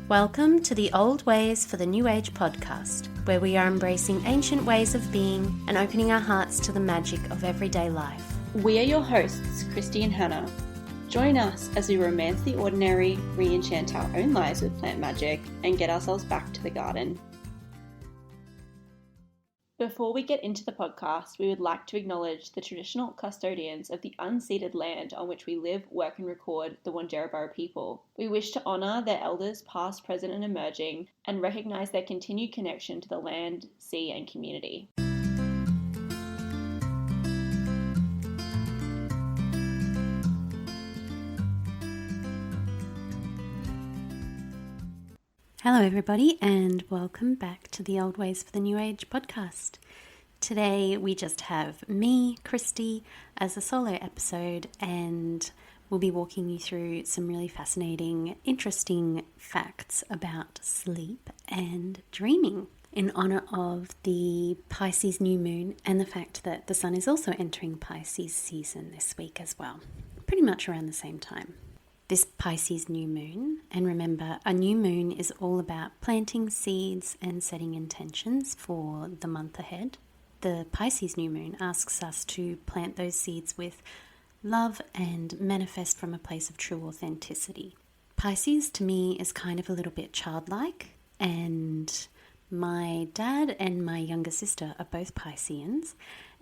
Welcome to the Old Ways for the New Age podcast, where we are embracing ancient ways of being and opening our hearts to the magic of everyday life. We are your hosts, Kristy and Hannah. Join us as we romance the ordinary, re-enchant our own lives with plant magic, and get ourselves back to the garden. Before we get into the podcast, we would like to acknowledge the traditional custodians of the unceded land on which we live, work and record, the Wandjirabara people. We wish to honour their elders past, present and emerging, and recognise their continued connection to the land, sea and community. Hello everybody and welcome back to the Old Ways for the New Age podcast. Today we just have me, Kristy, as a solo episode, and we'll be walking you through some really fascinating, interesting facts about sleep and dreaming in honour of the Pisces new moon and the fact that the sun is also entering Pisces season this week as well, pretty much around the same time. This Pisces new moon, and remember, a new moon is all about planting seeds and setting intentions for the month ahead. The Pisces new moon asks us to plant those seeds with love and manifest from a place of true authenticity. Pisces to me is kind of a little bit childlike, and my dad and my younger sister are both Pisceans,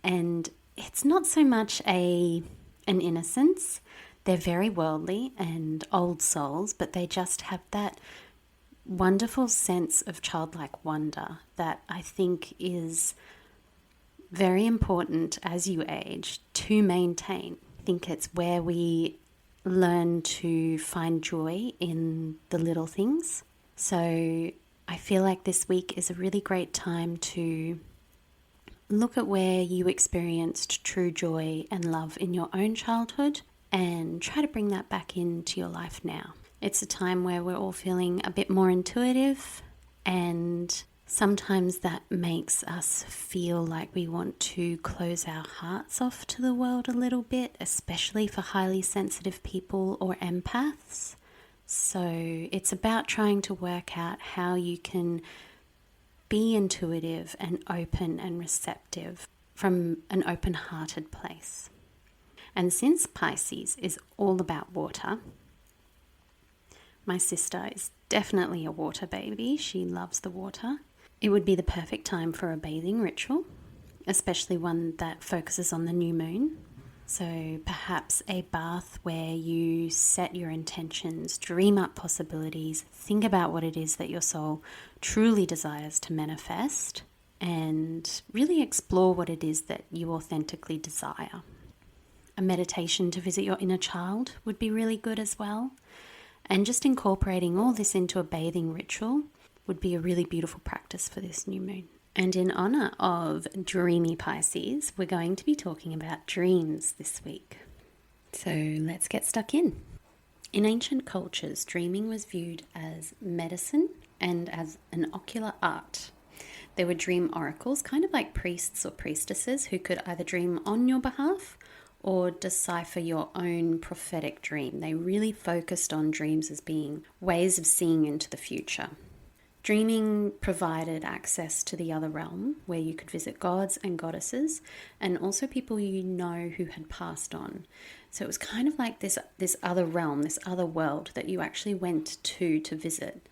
and it's not so much an innocence. They're very worldly and old souls, but they just have that wonderful sense of childlike wonder that I think is very important as you age to maintain. I think it's where we learn to find joy in the little things. So I feel like this week is a really great time to look at where you experienced true joy and love in your own childhood, and try to bring that back into your life now. It's a time where we're all feeling a bit more intuitive, and sometimes that makes us feel like we want to close our hearts off to the world a little bit, especially for highly sensitive people or empaths. So it's about trying to work out how you can be intuitive and open and receptive from an open-hearted place. And since Pisces is all about water, my sister is definitely a water baby. She loves the water. It would be the perfect time for a bathing ritual, especially one that focuses on the new moon. So perhaps a bath where you set your intentions, dream up possibilities, think about what it is that your soul truly desires to manifest, and really explore what it is that you authentically desire. A meditation to visit your inner child would be really good as well. And just incorporating all this into a bathing ritual would be a really beautiful practice for this new moon. And in honor of dreamy Pisces, we're going to be talking about dreams this week. So let's get stuck in. In ancient cultures, dreaming was viewed as medicine and as an ocular art. There were dream oracles, kind of like priests or priestesses, who could either dream on your behalf or decipher your own prophetic dream. They really focused on dreams as being ways of seeing into the future. Dreaming provided access to the other realm, where you could visit gods and goddesses, and also people you know who had passed on. So it was kind of like this other realm, this other world that you actually went to visit.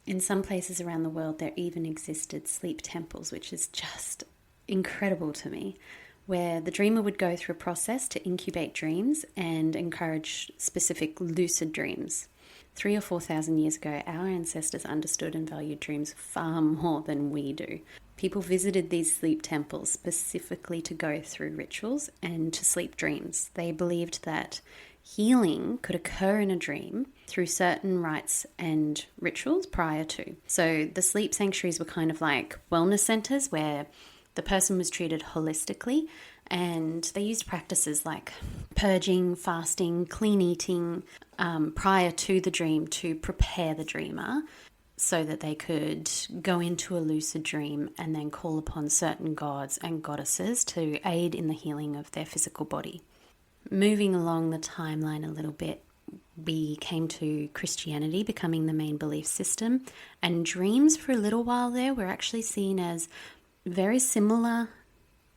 In some places around the world, there even existed sleep temples, which is just incredible to me, where the dreamer would go through a process to incubate dreams and encourage specific lucid dreams. 3,000 or 4,000 years ago, our ancestors understood and valued dreams far more than we do. People visited these sleep temples specifically to go through rituals and to sleep dreams. They believed that healing could occur in a dream through certain rites and rituals prior to. So the sleep sanctuaries were kind of like wellness centers where the person was treated holistically, and they used practices like purging, fasting, clean eating prior to the dream to prepare the dreamer so that they could go into a lucid dream and then call upon certain gods and goddesses to aid in the healing of their physical body. Moving along the timeline a little bit, we came to Christianity becoming the main belief system. And dreams for a little while there were actually seen as very similar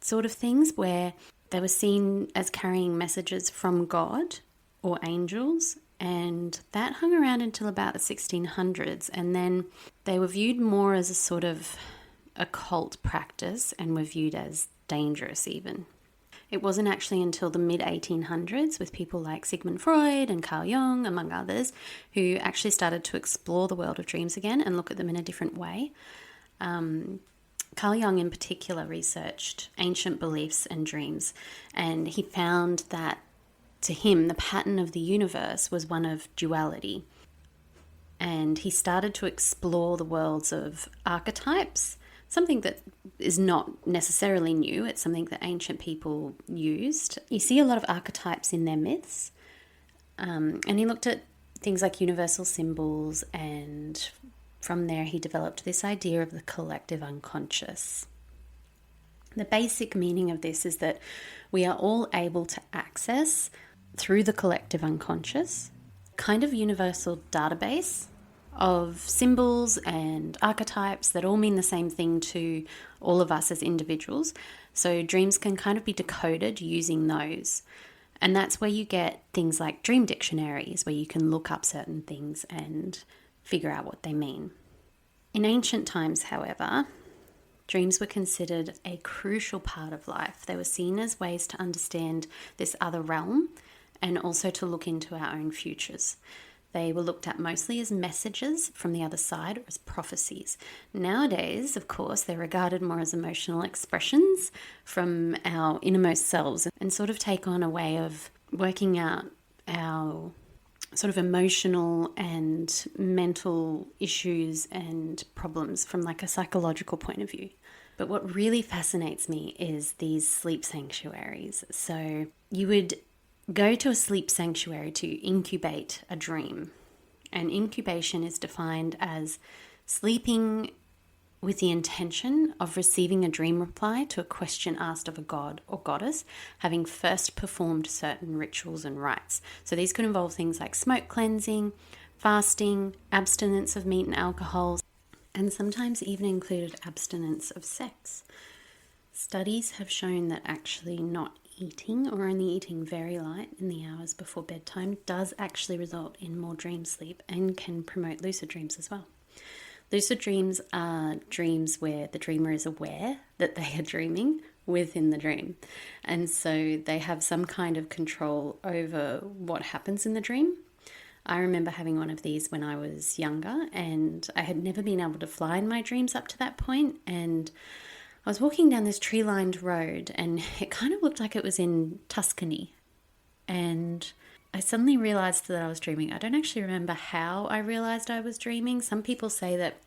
sort of things, where they were seen as carrying messages from God or angels. And that hung around until about the 1600s. And then they were viewed more as a sort of occult practice and were viewed as dangerous even. It wasn't actually until the mid-1800s with people like Sigmund Freud and Carl Jung, among others, who actually started to explore the world of dreams again and look at them in a different way. Carl Jung in particular researched ancient beliefs and dreams, and he found that to him the pattern of the universe was one of duality. And he started to explore the worlds of archetypes, something that is not necessarily new. It's something that ancient people used. You see a lot of archetypes in their myths. And he looked at things like universal symbols, and from there he developed this idea of the collective unconscious. The basic meaning of this is that we are all able to access, through the collective unconscious, kind of universal database of symbols and archetypes that all mean the same thing to all of us as individuals. So dreams can kind of be decoded using those. And that's where you get things like dream dictionaries, where you can look up certain things and figure out what they mean. In ancient times, however, dreams were considered a crucial part of life. They were seen as ways to understand this other realm and also to look into our own futures. They were looked at mostly as messages from the other side, or as prophecies. Nowadays, of course, they're regarded more as emotional expressions from our innermost selves and sort of take on a way of working out our sort of emotional and mental issues and problems from like a psychological point of view. But what really fascinates me is these sleep sanctuaries. So you would go to a sleep sanctuary to incubate a dream. And incubation is defined as sleeping with the intention of receiving a dream reply to a question asked of a god or goddess, having first performed certain rituals and rites. So these could involve things like smoke cleansing, fasting, abstinence of meat and alcohol, and sometimes even included abstinence of sex. Studies have shown that actually not eating, or only eating very light in the hours before bedtime, does actually result in more dream sleep and can promote lucid dreams as well. Lucid dreams are dreams where the dreamer is aware that they are dreaming within the dream. And so they have some kind of control over what happens in the dream. I remember having one of these when I was younger, and I had never been able to fly in my dreams up to that point. And I was walking down this tree-lined road, and it kind of looked like it was in Tuscany. And I suddenly realized that I was dreaming. I don't actually remember how I realized I was dreaming. Some people say that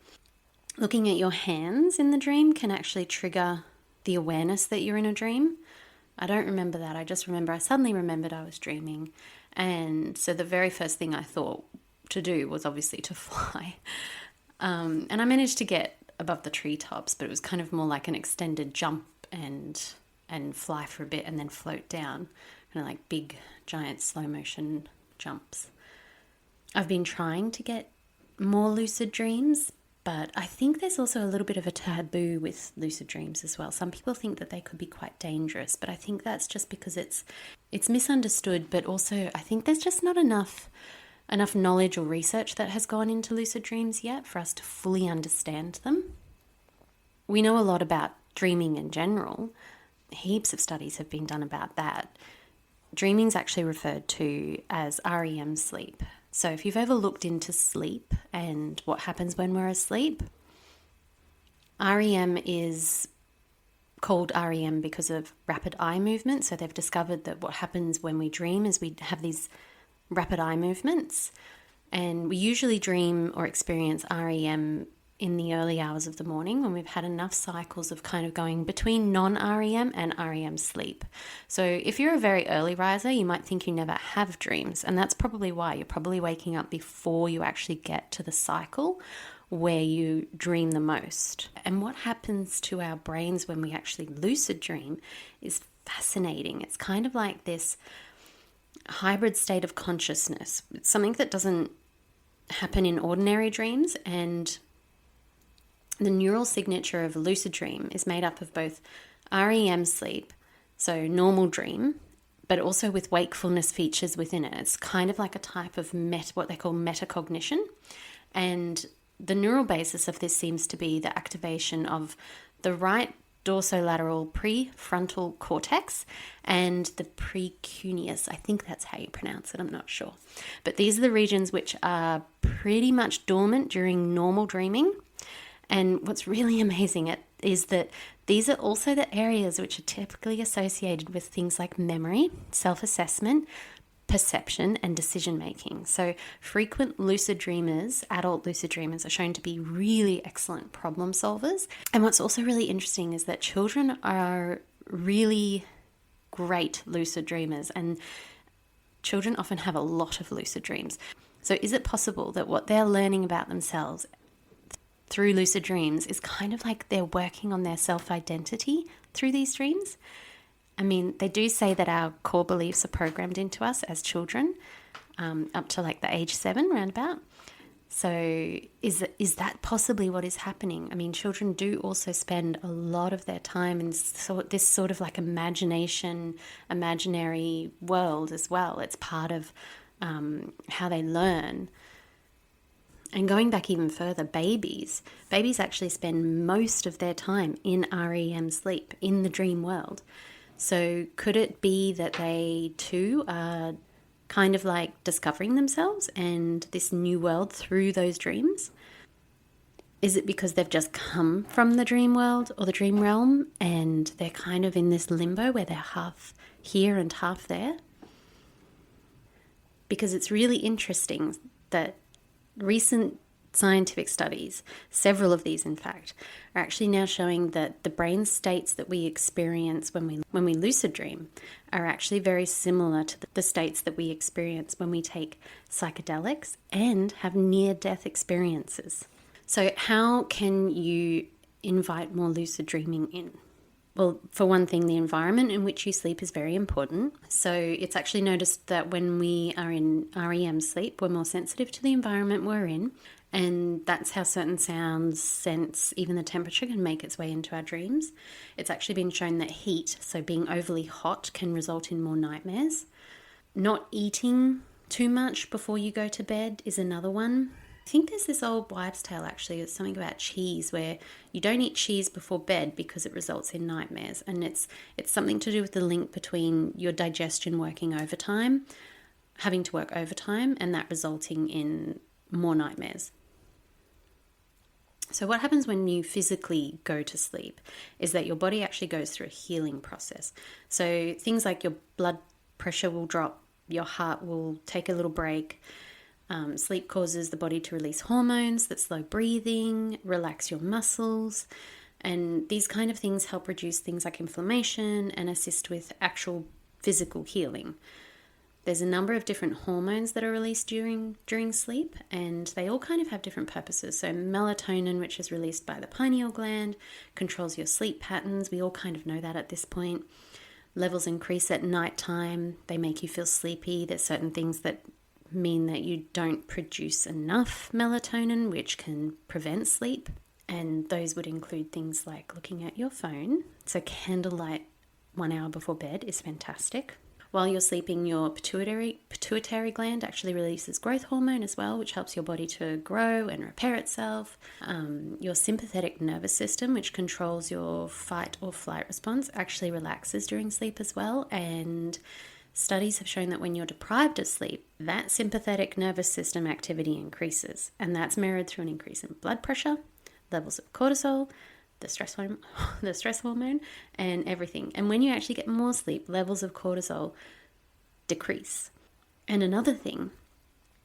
looking at your hands in the dream can actually trigger the awareness that you're in a dream. I don't remember that. I just remember I suddenly remembered I was dreaming. And so the very first thing I thought to do was obviously to fly. And I managed to get above the treetops, but it was kind of more like an extended jump and fly for a bit and then float down, kind of like big, giant, slow motion jumps. I've been trying to get more lucid dreams, but I think there's also a little bit of a taboo with lucid dreams as well. Some people think that they could be quite dangerous, but I think that's just because it's misunderstood, but also I think there's just not enough knowledge or research that has gone into lucid dreams yet for us to fully understand them. We know a lot about dreaming in general. Heaps of studies have been done about that. Dreaming is actually referred to as REM sleep. So if you've ever looked into sleep and what happens when we're asleep, REM is called REM because of rapid eye movement. So they've discovered that what happens when we dream is we have these rapid eye movements, and we usually dream or experience REM in the early hours of the morning when we've had enough cycles of kind of going between non-REM and REM sleep. So if you're a very early riser, you might think you never have dreams, and that's probably why. You're probably waking up before you actually get to the cycle where you dream the most. And what happens to our brains when we actually lucid dream is fascinating. It's kind of like this hybrid state of consciousness. It's something that doesn't happen in ordinary dreams, and the neural signature of a lucid dream is made up of both REM sleep, so normal dream, but also with wakefulness features within it. It's kind of like a type of what they call metacognition. And the neural basis of this seems to be the activation of the right dorsolateral prefrontal cortex and the precuneus. I think that's how you pronounce it, I'm not sure. But these are the regions which are pretty much dormant during normal dreaming. And what's really amazing is that these are also the areas which are typically associated with things like memory, self-assessment, perception, and decision-making. So frequent lucid dreamers, adult lucid dreamers, are shown to be really excellent problem solvers. And what's also really interesting is that children are really great lucid dreamers, and children often have a lot of lucid dreams. So is it possible that what they're learning about themselves through lucid dreams is kind of like they're working on their self-identity through these dreams? I mean, they do say that our core beliefs are programmed into us as children, up to like the age 7 roundabout. So is that possibly what is happening? I mean, children do also spend a lot of their time in this sort of like imaginary world as well. It's part of how they learn. And going back even further, babies actually spend most of their time in REM sleep, in the dream world. So could it be that they too are kind of like discovering themselves and this new world through those dreams? Is it because they've just come from the dream world or the dream realm and they're kind of in this limbo where they're half here and half there? Because it's really interesting that recent scientific studies, several of these in fact, are actually now showing that the brain states that we experience when we lucid dream are actually very similar to the states that we experience when we take psychedelics and have near-death experiences. So how can you invite more lucid dreaming in? Well, for one thing, the environment in which you sleep is very important. So it's actually noticed that when we are in REM sleep, we're more sensitive to the environment we're in. And that's how certain sounds, scents, even the temperature can make its way into our dreams. It's actually been shown that heat, so being overly hot, can result in more nightmares. Not eating too much before you go to bed is another one. I think there's this old wives' tale actually, it's something about cheese, where you don't eat cheese before bed because it results in nightmares. And it's something to do with the link between your digestion working overtime, having to work overtime, and that resulting in more nightmares. So what happens when you physically go to sleep is that your body actually goes through a healing process. So things like your blood pressure will drop, your heart will take a little break. Sleep causes the body to release hormones that slow breathing, relax your muscles, and these kind of things help reduce things like inflammation and assist with actual physical healing. There's a number of different hormones that are released during sleep, and they all kind of have different purposes. So melatonin, which is released by the pineal gland, controls your sleep patterns. We all kind of know that at this point. Levels increase at nighttime. They make you feel sleepy. There's certain things that mean that you don't produce enough melatonin, which can prevent sleep. And those would include things like looking at your phone. So candlelight 1 hour before bed is fantastic. While you're sleeping, your pituitary gland actually releases growth hormone as well, which helps your body to grow and repair itself. Your sympathetic nervous system, which controls your fight or flight response, actually relaxes during sleep as well. And studies have shown that when you're deprived of sleep, that sympathetic nervous system activity increases. And that's mirrored through an increase in blood pressure, levels of cortisol, the stress hormone, and everything. And when you actually get more sleep, levels of cortisol decrease. And another thing,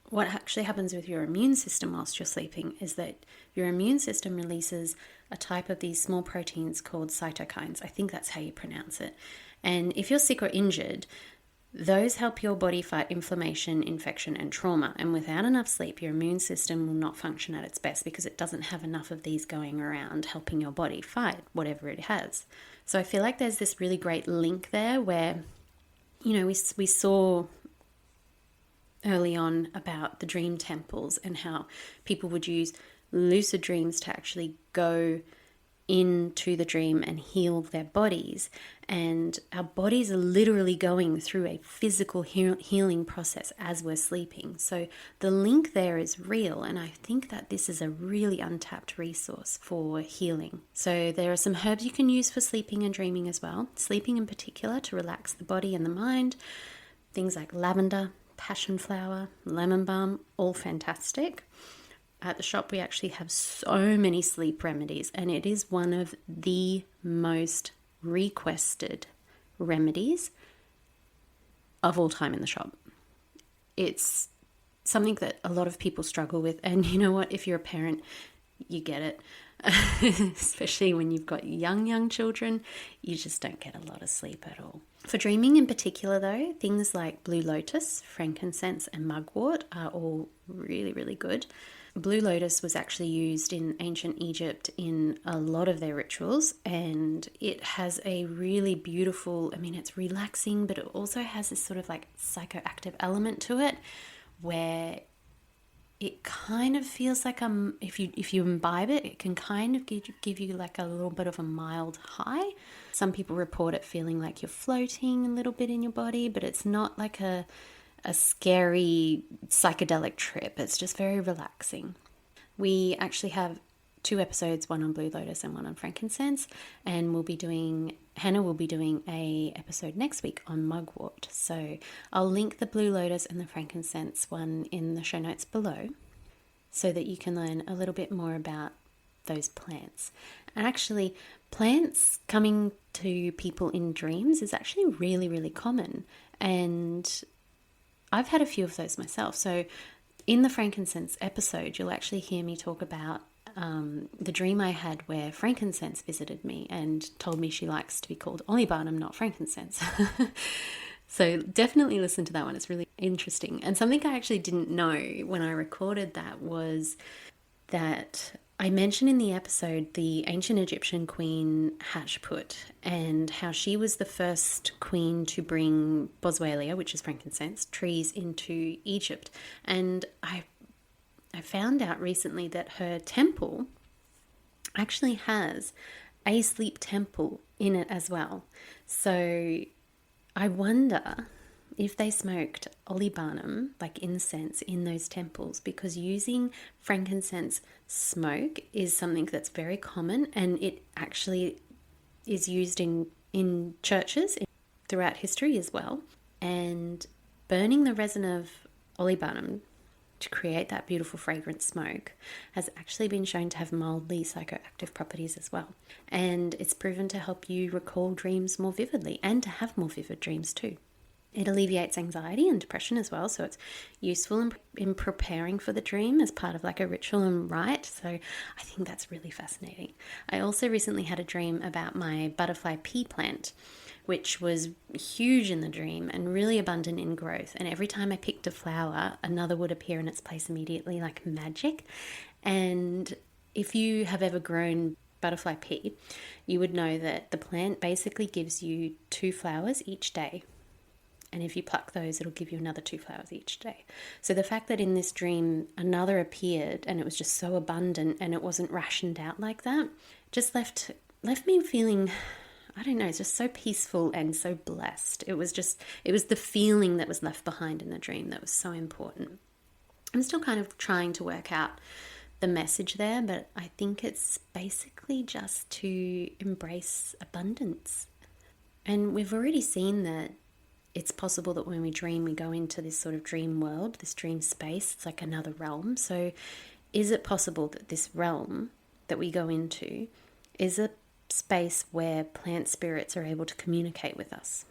what actually happens with your immune system whilst you're sleeping is that your immune system releases a type of these small proteins called cytokines. I think that's how you pronounce it. And if you're sick or injured, those help your body fight inflammation, infection, and trauma. And without enough sleep, your immune system will not function at its best because it doesn't have enough of these going around helping your body fight whatever it has. So I feel like there's this really great link there where, you know, we saw early on about the dream temples and how people would use lucid dreams to actually go into the dream and heal their bodies. And our bodies are literally going through a physical healing process as we're sleeping. So the link there is real, and I think that this is a really untapped resource for healing. So there are some herbs you can use for sleeping and dreaming as well. Sleeping in particular to relax the body and the mind. Things like lavender, passion flower, lemon balm, all fantastic. At the shop, we actually have so many sleep remedies, and it is one of the most requested remedies of all time in the shop. It's something that a lot of people struggle with, and you know what? If you're a parent, you get it. Especially when you've got young children, you just don't get a lot of sleep at all. For dreaming in particular, though, things like blue lotus, frankincense, and mugwort are all really, really good. Blue lotus was actually used in ancient Egypt in a lot of their rituals, and it has a really beautiful, it's relaxing, but it also has this sort of like psychoactive element to it where it kind of feels like if you imbibe it, it can kind of give you like a little bit of a mild high. Some people report it feeling like you're floating a little bit in your body, but it's not like a scary psychedelic trip. It's just very relaxing. We actually have 2 episodes, one on blue lotus and one on frankincense, and Hannah will be doing a episode next week on mugwort. So I'll link the blue lotus and the frankincense one in the show notes below so that you can learn a little bit more about those plants. And actually, plants coming to people in dreams is actually really, really common, and I've had a few of those myself. So in the frankincense episode, you'll actually hear me talk about the dream I had where frankincense visited me and told me she likes to be called Olibanum, not frankincense. So definitely listen to that one. It's really interesting. And something I actually didn't know when I recorded that was that I mentioned in the episode the ancient Egyptian queen Hatshepsut and how she was the first queen to bring boswellia, which is frankincense, trees into Egypt. And I found out recently that her temple actually has a sleep temple in it as well. So I wonder if they smoked olibanum, like incense, in those temples, because using frankincense smoke is something that's very common, and it actually is used in churches throughout history as well. And burning the resin of olibanum to create that beautiful fragrant smoke has actually been shown to have mildly psychoactive properties as well. And it's proven to help you recall dreams more vividly and to have more vivid dreams too. It alleviates anxiety and depression as well, so it's useful in preparing for the dream as part of like a ritual and rite. So I think that's really fascinating. I also recently had a dream about my butterfly pea plant, which was huge in the dream and really abundant in growth. And every time I picked a flower, another would appear in its place immediately, like magic. And if you have ever grown butterfly pea, you would know that the plant basically gives you 2 flowers each day. And if you pluck those, it'll give you another 2 flowers each day. So the fact that in this dream another appeared and it was just so abundant and it wasn't rationed out like that, just left me feeling, I don't know, it's just so peaceful and so blessed. It was the feeling that was left behind in the dream that was so important. I'm still kind of trying to work out the message there, but I think it's basically just to embrace abundance. And we've already seen that it's possible that when we dream, we go into this sort of dream world, this dream space. It's like another realm. So is it possible that this realm that we go into is a space where plant spirits are able to communicate with us?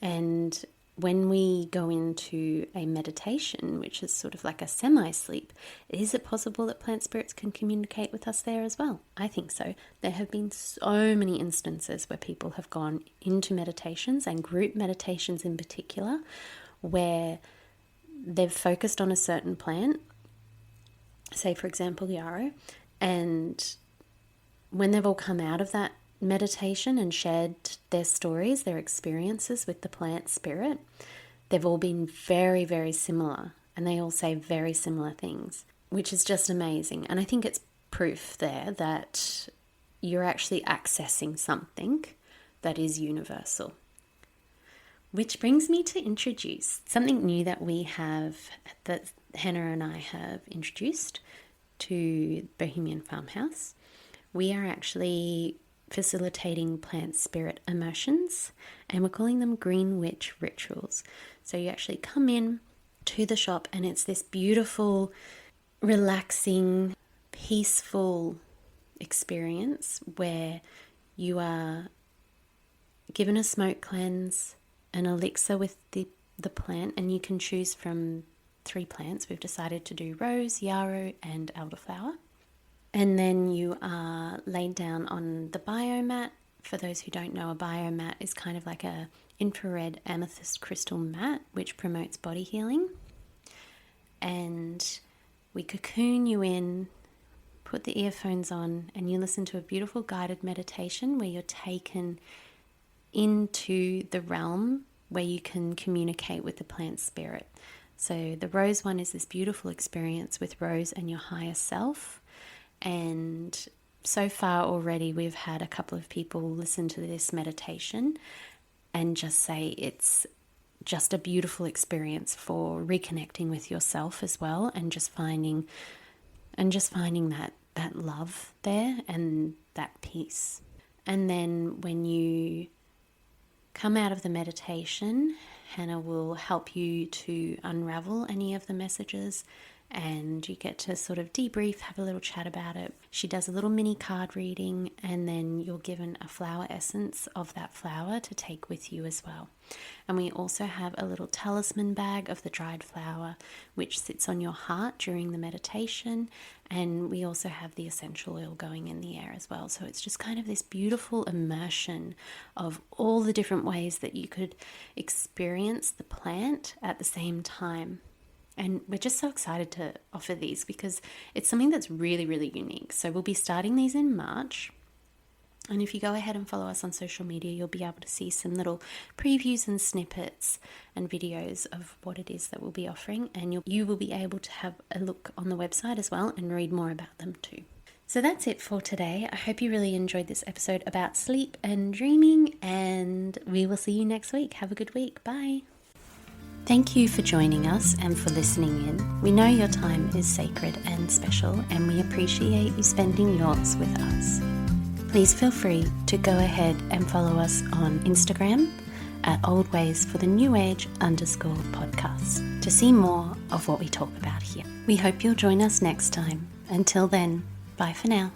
And when we go into a meditation, which is sort of like a semi-sleep, is it possible that plant spirits can communicate with us there as well? I think so. There have been so many instances where people have gone into meditations, and group meditations in particular, where they've focused on a certain plant, say for example yarrow, and when they've all come out of that meditation and shared their stories, their experiences with the plant spirit, they've all been very, very similar and they all say very similar things, which is just amazing. And I think it's proof there that you're actually accessing something that is universal. Which brings me to introduce something new that we have, that Hannah and I have introduced to Bohemian Farmhouse. We are actually facilitating plant spirit immersions, and we're calling them Green Witch Rituals. So you actually come in to the shop, and it's this beautiful, relaxing, peaceful experience where you are given a smoke cleanse, an elixir with the plant, and you can choose from 3 plants. We've decided to do rose, yarrow, and elderflower. And then you are laid down on the biomat. For those who don't know, a biomat is kind of like a infrared amethyst crystal mat which promotes body healing. And we cocoon you in, put the earphones on, and you listen to a beautiful guided meditation where you're taken into the realm where you can communicate with the plant spirit. So the rose one is this beautiful experience with Rose and your higher self. And so far already we've had a couple of people listen to this meditation and just say it's just a beautiful experience for reconnecting with yourself as well, and just finding that love there and that peace. And then when you come out of the meditation, Hannah will help you to unravel any of the messages, and you get to sort of debrief, have a little chat about it. She does a little mini card reading, and then you're given a flower essence of that flower to take with you as well. And we also have a little talisman bag of the dried flower which sits on your heart during the meditation, and we also have the essential oil going in the air as well. So it's just kind of this beautiful immersion of all the different ways that you could experience the plant at the same time. And we're just so excited to offer these because it's something that's really, really unique. So we'll be starting these in March. And if you go ahead and follow us on social media, you'll be able to see some little previews and snippets and videos of what it is that we'll be offering. And you will be able to have a look on the website as well and read more about them too. So that's it for today. I hope you really enjoyed this episode about sleep and dreaming. And we will see you next week. Have a good week. Bye. Thank you for joining us and for listening in. We know your time is sacred and special, and we appreciate you spending yours with us. Please feel free to go ahead and follow us on Instagram at oldwaysforthenewage_podcast to see more of what we talk about here. We hope you'll join us next time. Until then, bye for now.